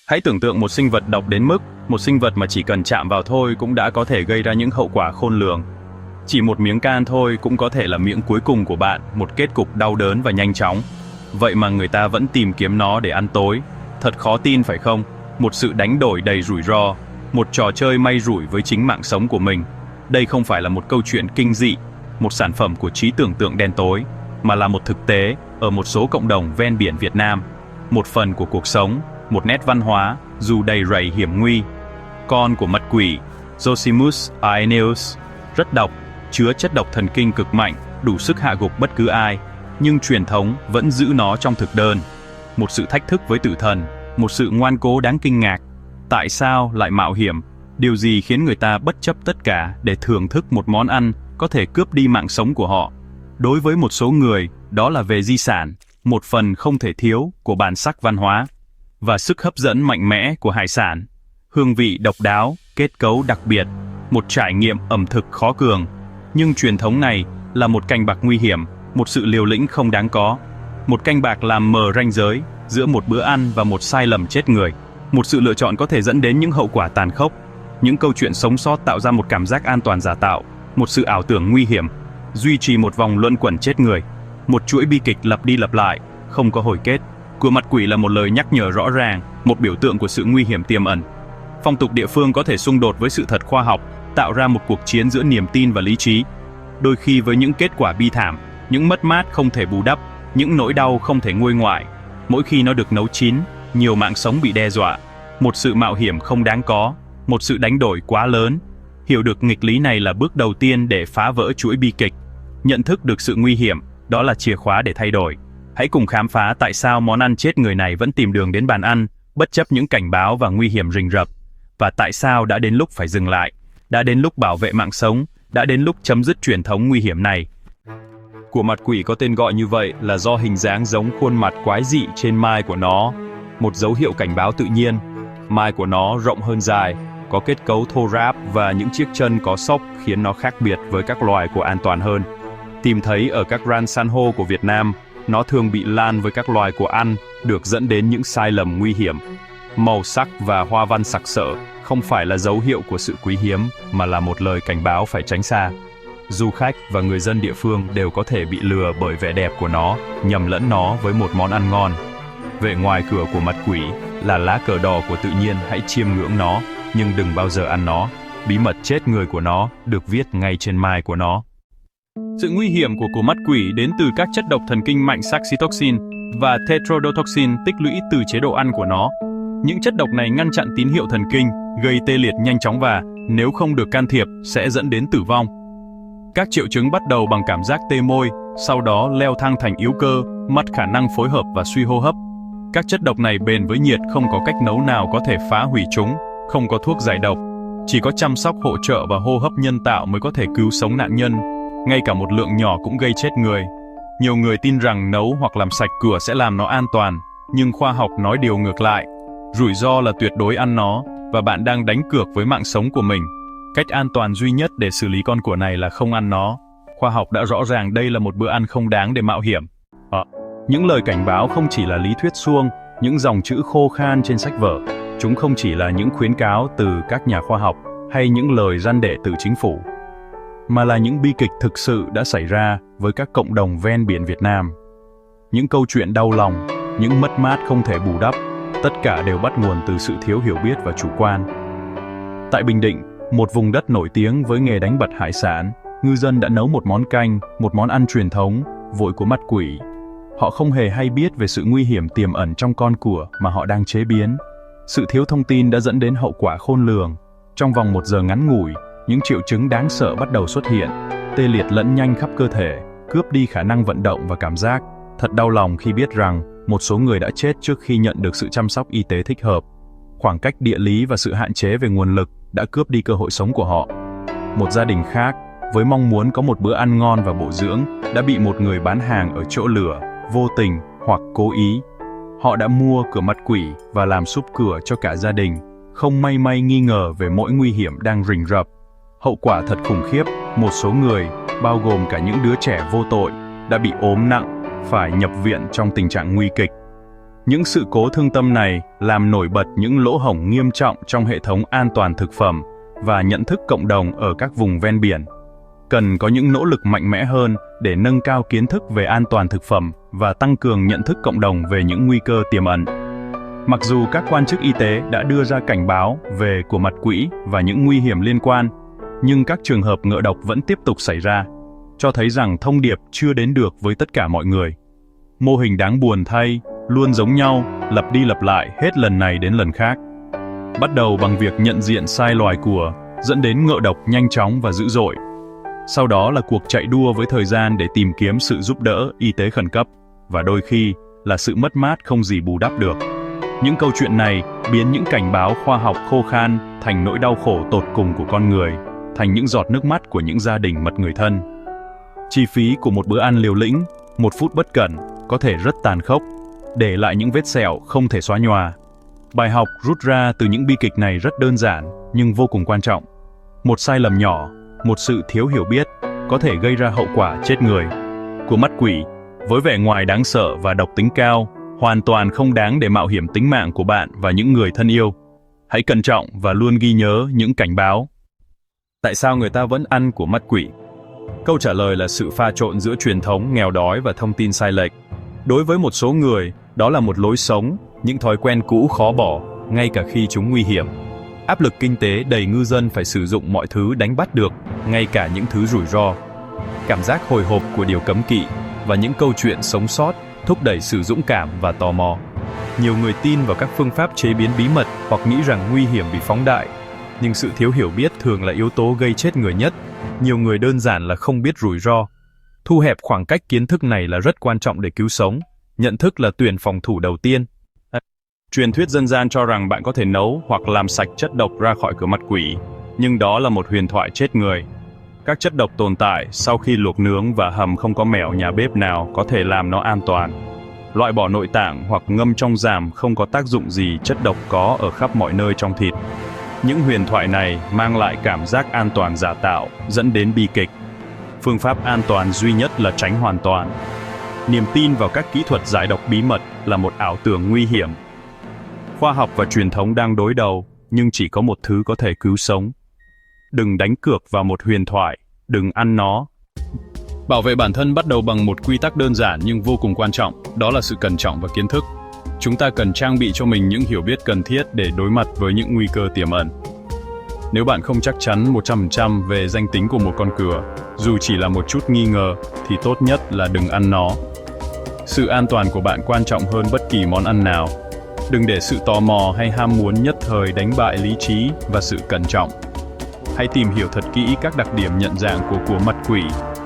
Hãy tưởng tượng một sinh vật độc đến mức, một sinh vật mà chỉ cần chạm vào thôi cũng đã có thể gây ra những hậu quả khôn lường. Chỉ một miếng can thôi cũng có thể là miếng cuối cùng của bạn, một kết cục đau đớn và nhanh chóng. Vậy mà người ta vẫn tìm kiếm nó để ăn tối. Thật khó tin phải không? Một sự đánh đổi đầy rủi ro, một trò chơi may rủi với chính mạng sống của mình. Đây không phải là một câu chuyện kinh dị, một sản phẩm của trí tưởng tượng đen tối, mà là một thực tế ở một số cộng đồng ven biển Việt Nam. Một phần của cuộc sống, một nét văn hóa, dù đầy rẫy hiểm nguy. Con của mật quỷ, Zosimus Aeneus, rất độc, chứa chất độc thần kinh cực mạnh, đủ sức hạ gục bất cứ ai, nhưng truyền thống vẫn giữ nó trong thực đơn. Một sự thách thức với tử thần, một sự ngoan cố đáng kinh ngạc. Tại sao lại mạo hiểm? Điều gì khiến người ta bất chấp tất cả để thưởng thức một món ăn có thể cướp đi mạng sống của họ? Đối với một số người, đó là về di sản, một phần không thể thiếu của bản sắc văn hóa, và sức hấp dẫn mạnh mẽ của hải sản. Hương vị độc đáo, kết cấu đặc biệt, một trải nghiệm ẩm thực khó cưỡng. Nhưng truyền thống này là một canh bạc nguy hiểm, một sự liều lĩnh không đáng có. Một canh bạc làm mờ ranh giới giữa một bữa ăn và một sai lầm chết người. Một sự lựa chọn có thể dẫn đến những hậu quả tàn khốc. Những câu chuyện sống sót tạo ra một cảm giác an toàn giả tạo, một sự ảo tưởng nguy hiểm, duy trì một vòng luẩn quẩn chết người. Một chuỗi bi kịch lặp đi lặp lại, không có hồi kết. Của mặt quỷ là một lời nhắc nhở rõ ràng, một biểu tượng của sự nguy hiểm tiềm ẩn. Phong tục địa phương có thể xung đột với sự thật khoa học, tạo ra một cuộc chiến giữa niềm tin và lý trí. Đôi khi với những kết quả bi thảm, những mất mát không thể bù đắp, những nỗi đau không thể nguôi ngoại. Mỗi khi nó được nấu chín, nhiều mạng sống bị đe dọa. Một sự mạo hiểm không đáng có, một sự đánh đổi quá lớn. Hiểu được nghịch lý này là bước đầu tiên để phá vỡ chuỗi bi kịch. Nhận thức được sự nguy hiểm, đó là chìa khóa để thay đổi. Hãy cùng khám phá tại sao món ăn chết người này vẫn tìm đường đến bàn ăn, bất chấp những cảnh báo và nguy hiểm rình rập. Và tại sao đã đến lúc phải dừng lại, đã đến lúc bảo vệ mạng sống, đã đến lúc chấm dứt truyền thống nguy hiểm này. Của mặt quỷ có tên gọi như vậy là do hình dáng giống khuôn mặt quái dị trên mai của nó, một dấu hiệu cảnh báo tự nhiên. Mai của nó rộng hơn dài, có kết cấu thô ráp và những chiếc chân có xốc khiến nó khác biệt với các loài của an toàn hơn. Tìm thấy ở các ran san hô của Việt Nam, nó thường bị lan với các loài của ăn, được dẫn đến những sai lầm nguy hiểm. Màu sắc và hoa văn sặc sỡ không phải là dấu hiệu của sự quý hiếm, mà là một lời cảnh báo phải tránh xa. Du khách và người dân địa phương đều có thể bị lừa bởi vẻ đẹp của nó, nhầm lẫn nó với một món ăn ngon. Vệ ngoài cửa của mặt quỷ là lá cờ đỏ của tự nhiên, hãy chiêm ngưỡng nó, nhưng đừng bao giờ ăn nó. Bí mật chết người của nó được viết ngay trên mai của nó. Sự nguy hiểm của mắt quỷ đến từ các chất độc thần kinh mạnh saxitoxin và tetrodotoxin tích lũy từ chế độ ăn của nó. Những chất độc này ngăn chặn tín hiệu thần kinh, gây tê liệt nhanh chóng và, nếu không được can thiệp, sẽ dẫn đến tử vong. Các triệu chứng bắt đầu bằng cảm giác tê môi, sau đó leo thang thành yếu cơ, mất khả năng phối hợp và suy hô hấp. Các chất độc này bền với nhiệt, không có cách nấu nào có thể phá hủy chúng, không có thuốc giải độc. Chỉ có chăm sóc hỗ trợ và hô hấp nhân tạo mới có thể cứu sống nạn nhân. Ngay cả một lượng nhỏ cũng gây chết người. Nhiều người tin rằng nấu hoặc làm sạch cửa sẽ làm nó an toàn, nhưng khoa học nói điều ngược lại. Rủi ro là tuyệt đối ăn nó, và bạn đang đánh cược với mạng sống của mình. Cách an toàn duy nhất để xử lý con của này là không ăn nó. Khoa học đã rõ ràng đây là một bữa ăn không đáng để mạo hiểm. Những lời cảnh báo không chỉ là lý thuyết suông, những dòng chữ khô khan trên sách vở. Chúng không chỉ là những khuyến cáo từ các nhà khoa học hay những lời răn đe từ chính phủ, mà là những bi kịch thực sự đã xảy ra với các cộng đồng ven biển Việt Nam. Những câu chuyện đau lòng, những mất mát không thể bù đắp, tất cả đều bắt nguồn từ sự thiếu hiểu biết và chủ quan. Tại Bình Định, một vùng đất nổi tiếng với nghề đánh bắt hải sản, ngư dân đã nấu một món canh, một món ăn truyền thống, vội của mắt quỷ. Họ không hề hay biết về sự nguy hiểm tiềm ẩn trong con của mà họ đang chế biến. Sự thiếu thông tin đã dẫn đến hậu quả khôn lường. Trong vòng 1 giờ ngắn ngủi, những triệu chứng đáng sợ bắt đầu xuất hiện, tê liệt lẫn nhanh khắp cơ thể, cướp đi khả năng vận động và cảm giác. Thật đau lòng khi biết rằng một số người đã chết trước khi nhận được sự chăm sóc y tế thích hợp. Khoảng cách địa lý và sự hạn chế về nguồn lực đã cướp đi cơ hội sống của họ. Một gia đình khác, với mong muốn có một bữa ăn ngon và bổ dưỡng, đã bị một người bán hàng ở chỗ lửa, vô tình hoặc cố ý. Họ đã mua cửa mắt quỷ và làm súp cửa cho cả gia đình, không may may nghi ngờ về mỗi nguy hiểm đang rình rập. Hậu quả thật khủng khiếp, một số người, bao gồm cả những đứa trẻ vô tội, đã bị ốm nặng, phải nhập viện trong tình trạng nguy kịch. Những sự cố thương tâm này làm nổi bật những lỗ hổng nghiêm trọng trong hệ thống an toàn thực phẩm và nhận thức cộng đồng ở các vùng ven biển. Cần có những nỗ lực mạnh mẽ hơn để nâng cao kiến thức về an toàn thực phẩm và tăng cường nhận thức cộng đồng về những nguy cơ tiềm ẩn. Mặc dù các quan chức y tế đã đưa ra cảnh báo về của mặt quỹ và những nguy hiểm liên quan, nhưng các trường hợp ngộ độc vẫn tiếp tục xảy ra, cho thấy rằng thông điệp chưa đến được với tất cả mọi người. Mô hình đáng buồn thay, luôn giống nhau, lặp đi lặp lại hết lần này đến lần khác. Bắt đầu bằng việc nhận diện sai loài của, dẫn đến ngộ độc nhanh chóng và dữ dội. Sau đó là cuộc chạy đua với thời gian để tìm kiếm sự giúp đỡ y tế khẩn cấp, và đôi khi là sự mất mát không gì bù đắp được. Những câu chuyện này biến những cảnh báo khoa học khô khan thành nỗi đau khổ tột cùng của con người, thành những giọt nước mắt của những gia đình mất người thân. Chi phí của một bữa ăn liều lĩnh, một phút bất cẩn, có thể rất tàn khốc, để lại những vết sẹo không thể xóa nhòa. Bài học rút ra từ những bi kịch này rất đơn giản nhưng vô cùng quan trọng. Một sai lầm nhỏ, một sự thiếu hiểu biết có thể gây ra hậu quả chết người. Của mắt quỷ, với vẻ ngoài đáng sợ và độc tính cao, hoàn toàn không đáng để mạo hiểm tính mạng của bạn và những người thân yêu. Hãy cẩn trọng và luôn ghi nhớ những cảnh báo. Tại sao người ta vẫn ăn của mắt quỷ? Câu trả lời là sự pha trộn giữa truyền thống nghèo đói và thông tin sai lệch. Đối với một số người, đó là một lối sống, những thói quen cũ khó bỏ, ngay cả khi chúng nguy hiểm. Áp lực kinh tế đầy ngư dân phải sử dụng mọi thứ đánh bắt được, ngay cả những thứ rủi ro. Cảm giác hồi hộp của điều cấm kỵ và những câu chuyện sống sót thúc đẩy sự dũng cảm và tò mò. Nhiều người tin vào các phương pháp chế biến bí mật hoặc nghĩ rằng nguy hiểm bị phóng đại. Nhưng sự thiếu hiểu biết thường là yếu tố gây chết người nhất. Nhiều người đơn giản là không biết rủi ro. Thu hẹp khoảng cách kiến thức này là rất quan trọng để cứu sống. Nhận thức là tuyển phòng thủ đầu tiên. Truyền thuyết dân gian cho rằng bạn có thể nấu hoặc làm sạch chất độc ra khỏi cửa mặt quỷ, nhưng đó là một huyền thoại chết người. Các chất độc tồn tại sau khi luộc nướng và hầm, không có mẹo nhà bếp nào có thể làm nó an toàn. Loại bỏ nội tạng hoặc ngâm trong giàm không có tác dụng gì, chất độc có ở khắp mọi nơi trong thịt. Những huyền thoại này mang lại cảm giác an toàn giả tạo, dẫn đến bi kịch. Phương pháp an toàn duy nhất là tránh hoàn toàn. Niềm tin vào các kỹ thuật giải độc bí mật là một ảo tưởng nguy hiểm. Khoa học và truyền thống đang đối đầu, nhưng chỉ có một thứ có thể cứu sống. Đừng đánh cược vào một huyền thoại, đừng ăn nó. Bảo vệ bản thân bắt đầu bằng một quy tắc đơn giản nhưng vô cùng quan trọng, đó là sự cẩn trọng và kiến thức. Chúng ta cần trang bị cho mình những hiểu biết cần thiết để đối mặt với những nguy cơ tiềm ẩn. Nếu bạn không chắc chắn 100% về danh tính của một con cừu, dù chỉ là một chút nghi ngờ, thì tốt nhất là đừng ăn nó. Sự an toàn của bạn quan trọng hơn bất kỳ món ăn nào. Đừng để sự tò mò hay ham muốn nhất thời đánh bại lý trí và sự cẩn trọng. Hãy tìm hiểu thật kỹ các đặc điểm nhận dạng của mặt quỷ,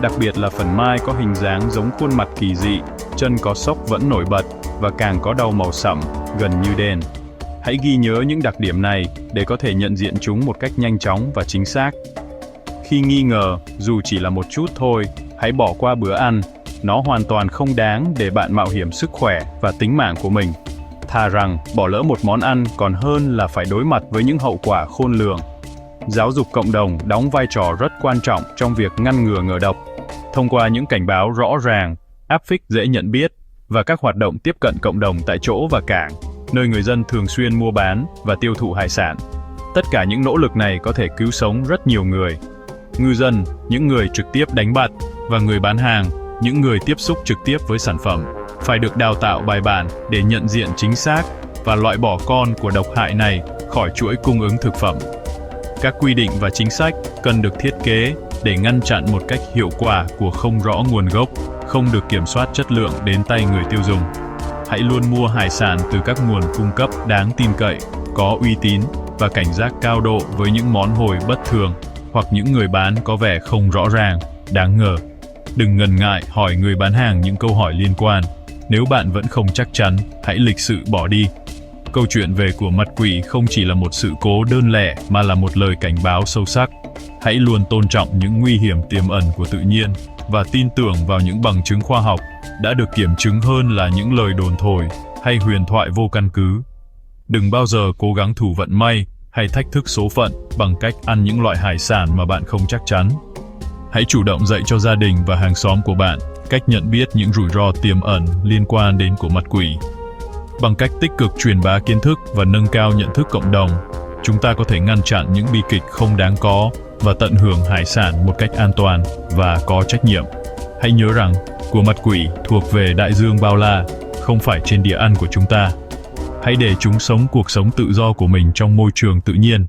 đặc biệt là phần mai có hình dáng giống khuôn mặt kỳ dị, chân có xốc vẫn nổi bật và càng có đầu màu sẫm, gần như đen. Hãy ghi nhớ những đặc điểm này để có thể nhận diện chúng một cách nhanh chóng và chính xác. Khi nghi ngờ, dù chỉ là một chút thôi, hãy bỏ qua bữa ăn. Nó hoàn toàn không đáng để bạn mạo hiểm sức khỏe và tính mạng của mình. Thà rằng bỏ lỡ một món ăn còn hơn là phải đối mặt với những hậu quả khôn lường. Giáo dục cộng đồng đóng vai trò rất quan trọng trong việc ngăn ngừa ngộ độc. Thông qua những cảnh báo rõ ràng, áp phích dễ nhận biết và các hoạt động tiếp cận cộng đồng tại chỗ và cảng, nơi người dân thường xuyên mua bán và tiêu thụ hải sản. Tất cả những nỗ lực này có thể cứu sống rất nhiều người. Ngư dân, những người trực tiếp đánh bắt, và người bán hàng, những người tiếp xúc trực tiếp với sản phẩm, phải được đào tạo bài bản để nhận diện chính xác và loại bỏ con của độc hại này khỏi chuỗi cung ứng thực phẩm. Các quy định và chính sách cần được thiết kế để ngăn chặn một cách hiệu quả của không rõ nguồn gốc, không được kiểm soát chất lượng đến tay người tiêu dùng. Hãy luôn mua hải sản từ các nguồn cung cấp đáng tin cậy, có uy tín và cảnh giác cao độ với những món hồi bất thường hoặc những người bán có vẻ không rõ ràng, đáng ngờ. Đừng ngần ngại hỏi người bán hàng những câu hỏi liên quan. Nếu bạn vẫn không chắc chắn, hãy lịch sự bỏ đi. Câu chuyện về của mặt quỷ không chỉ là một sự cố đơn lẻ mà là một lời cảnh báo sâu sắc. Hãy luôn tôn trọng những nguy hiểm tiềm ẩn của tự nhiên và tin tưởng vào những bằng chứng khoa học đã được kiểm chứng hơn là những lời đồn thổi hay huyền thoại vô căn cứ. Đừng bao giờ cố gắng thủ vận may hay thách thức số phận bằng cách ăn những loại hải sản mà bạn không chắc chắn. Hãy chủ động dạy cho gia đình và hàng xóm của bạn cách nhận biết những rủi ro tiềm ẩn liên quan đến của mặt quỷ. Bằng cách tích cực truyền bá kiến thức và nâng cao nhận thức cộng đồng, chúng ta có thể ngăn chặn những bi kịch không đáng có và tận hưởng hải sản một cách an toàn và có trách nhiệm. Hãy nhớ rằng, của mặt quỷ thuộc về đại dương bao la, không phải trên địa ăn của chúng ta. Hãy để chúng sống cuộc sống tự do của mình trong môi trường tự nhiên.